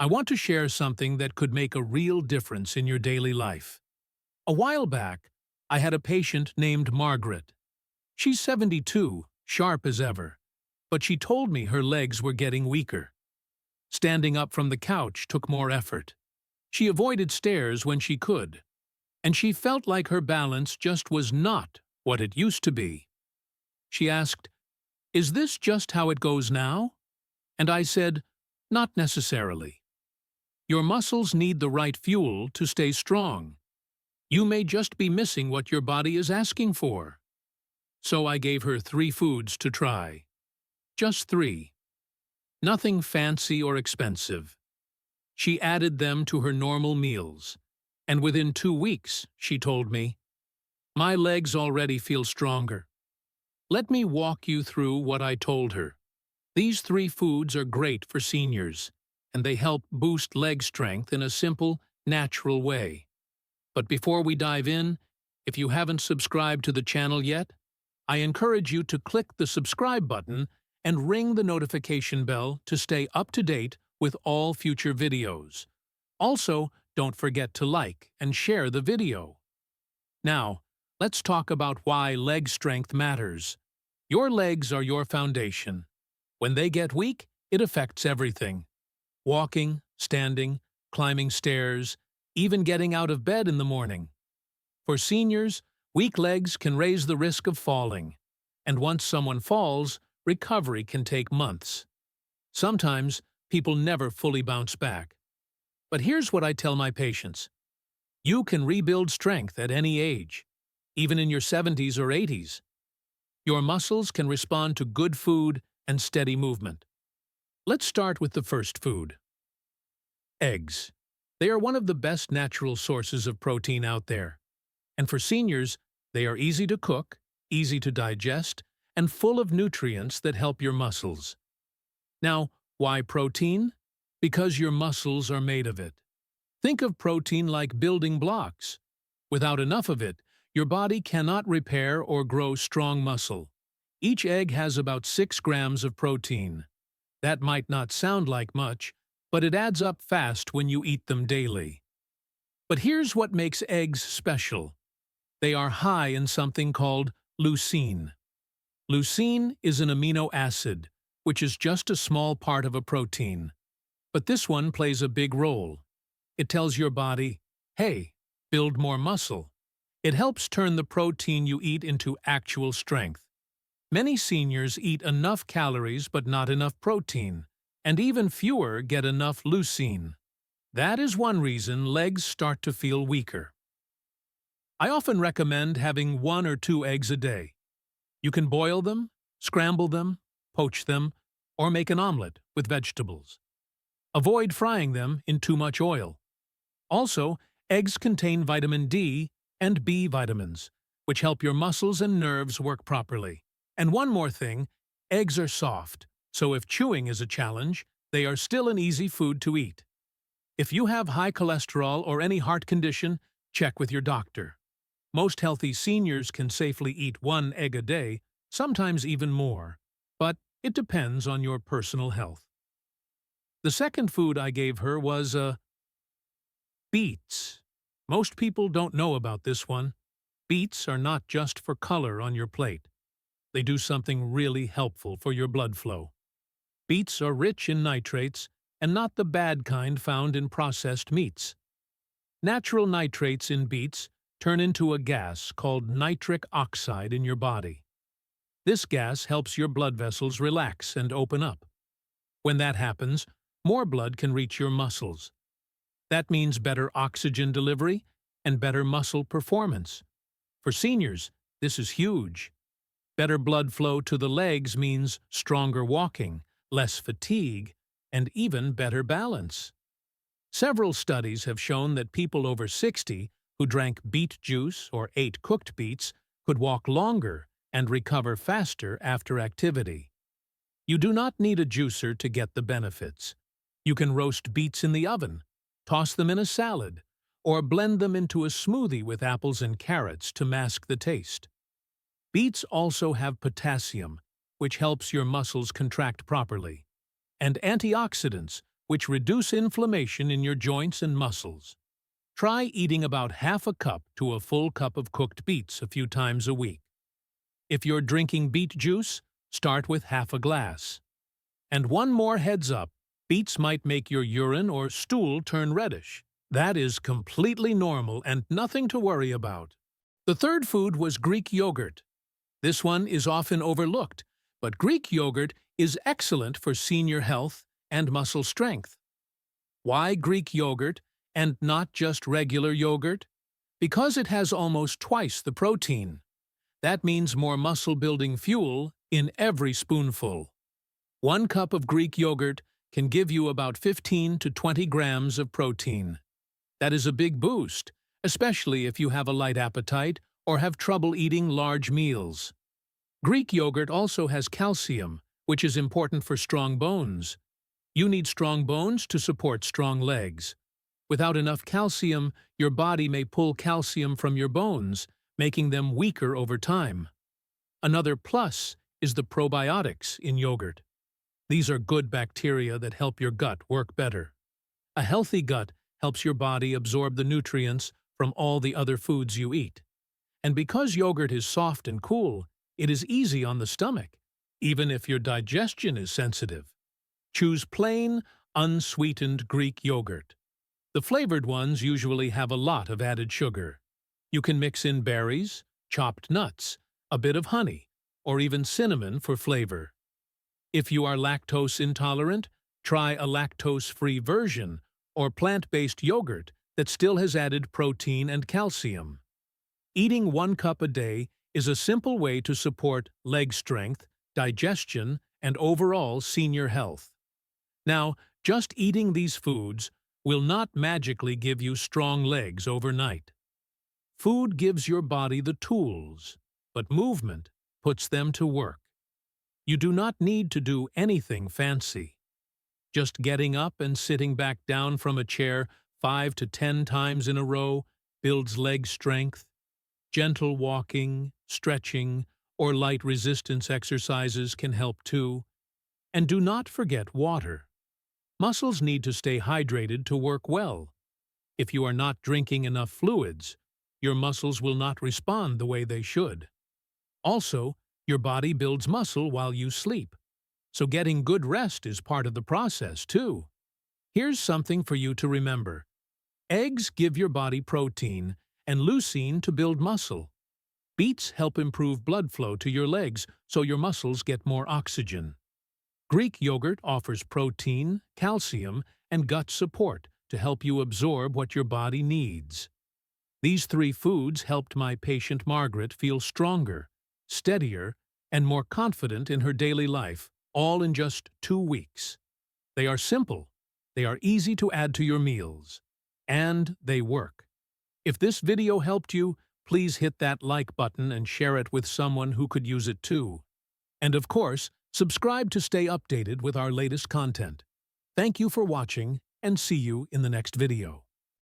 I want to share something that could make a real difference in your daily life. A while back, I had a patient named Margaret. She's 72, sharp as ever, but she told me her legs were getting weaker. Standing up from the couch took more effort. She avoided stairs when she could, and she felt like her balance just was not what it used to be. She asked, "Is this just how it goes now?" And I said, "Not necessarily. Your muscles need the right fuel to stay strong. You may just be missing what your body is asking for." So I gave her 3 foods to try. Just 3. Nothing fancy or expensive. She added them to her normal meals, and within 2 weeks, she told me, "My legs already feel stronger." Let me walk you through what I told her. These 3 foods are great for seniors, and they help boost leg strength in a simple, natural way. But before we dive in, if you haven't subscribed to the channel yet, I encourage you to click the subscribe button and ring the notification bell to stay up to date with all future videos. Also, don't forget to like and share the video. Now, let's talk about why leg strength matters. Your legs are your foundation. When they get weak, it affects everything. Walking, standing, climbing stairs, even getting out of bed in the morning. For seniors, weak legs can raise the risk of falling, and once someone falls, recovery can take months. Sometimes, people never fully bounce back. But here's what I tell my patients. You can rebuild strength at any age, even in your 70s or 80s. Your muscles can respond to good food and steady movement. Let's start with the first food. Eggs. They are one of the best natural sources of protein out there. And for seniors, they are easy to cook, easy to digest, and full of nutrients that help your muscles. Now, why protein? Because your muscles are made of it. Think of protein like building blocks. Without enough of it, your body cannot repair or grow strong muscle. Each egg has about 6 grams of protein. That might not sound like much, but it adds up fast when you eat them daily. But here's what makes eggs special. They are high in something called leucine. Leucine is an amino acid, which is just a small part of a protein. But this one plays a big role. It tells your body, "Hey, build more muscle." It helps turn the protein you eat into actual strength. Many seniors eat enough calories but not enough protein, and even fewer get enough leucine. That is one reason legs start to feel weaker. I often recommend having 1 or 2 eggs a day. You can boil them, scramble them, poach them, or make an omelet with vegetables. Avoid frying them in too much oil. Also, eggs contain vitamin D and B vitamins, which help your muscles and nerves work properly. And one more thing, eggs are soft, so if chewing is a challenge, they are still an easy food to eat. If you have high cholesterol or any heart condition, check with your doctor. Most healthy seniors can safely eat 1 egg a day, sometimes even more, but it depends on your personal health. The second food I gave her was beets. Most people don't know about this one. Beets are not just for color on your plate. They do something really helpful for your blood flow. Beets are rich in nitrates, and not the bad kind found in processed meats. Natural nitrates in beets turn into a gas called nitric oxide in your body. This gas helps your blood vessels relax and open up. When that happens, more blood can reach your muscles. That means better oxygen delivery and better muscle performance. For seniors, this is huge. Better blood flow to the legs means stronger walking, less fatigue, and even better balance. Several studies have shown that people over 60 who drank beet juice or ate cooked beets could walk longer and recover faster after activity. You do not need a juicer to get the benefits. You can roast beets in the oven, toss them in a salad, or blend them into a smoothie with apples and carrots to mask the taste. Beets also have potassium, which helps your muscles contract properly, and antioxidants, which reduce inflammation in your joints and muscles. Try eating about half a cup to a full cup of cooked beets a few times a week. If you're drinking beet juice, start with half a glass. And one more heads up, beets might make your urine or stool turn reddish. That is completely normal and nothing to worry about. The third food was Greek yogurt. This one is often overlooked, but Greek yogurt is excellent for senior health and muscle strength. Why Greek yogurt and not just regular yogurt? Because it has almost twice the protein. That means more muscle-building fuel in every spoonful. 1 cup of Greek yogurt can give you about 15 to 20 grams of protein. That is a big boost, especially if you have a light appetite or have trouble eating large meals. Greek yogurt also has calcium, which is important for strong bones. You need strong bones to support strong legs. Without enough calcium, your body may pull calcium from your bones, making them weaker over time. Another plus is the probiotics in yogurt. These are good bacteria that help your gut work better. A healthy gut helps your body absorb the nutrients from all the other foods you eat. And because yogurt is soft and cool, it is easy on the stomach, even if your digestion is sensitive. Choose plain, unsweetened Greek yogurt. The flavored ones usually have a lot of added sugar. You can mix in berries, chopped nuts, a bit of honey, or even cinnamon for flavor. If you are lactose intolerant, try a lactose-free version or plant-based yogurt that still has added protein and calcium. Eating 1 cup a day is a simple way to support leg strength, digestion, and overall senior health. Now, just eating these foods will not magically give you strong legs overnight. Food gives your body the tools, but movement puts them to work. You do not need to do anything fancy. Just getting up and sitting back down from a chair 5 to 10 times in a row builds leg strength. Gentle walking, stretching, or light resistance exercises can help too. And do not forget water. Muscles need to stay hydrated to work well. If you are not drinking enough fluids, your muscles will not respond the way they should. Also, your body builds muscle while you sleep, so getting good rest is part of the process too. Here's something for you to remember. Eggs give your body protein and leucine to build muscle. Beets help improve blood flow to your legs so your muscles get more oxygen. Greek yogurt offers protein, calcium, and gut support to help you absorb what your body needs. These 3 foods helped my patient Margaret feel stronger, steadier, and more confident in her daily life, all in just 2 weeks. They are simple, they are easy to add to your meals, and they work. If this video helped you, please hit that like button and share it with someone who could use it too. And of course, subscribe to stay updated with our latest content. Thank you for watching, and see you in the next video.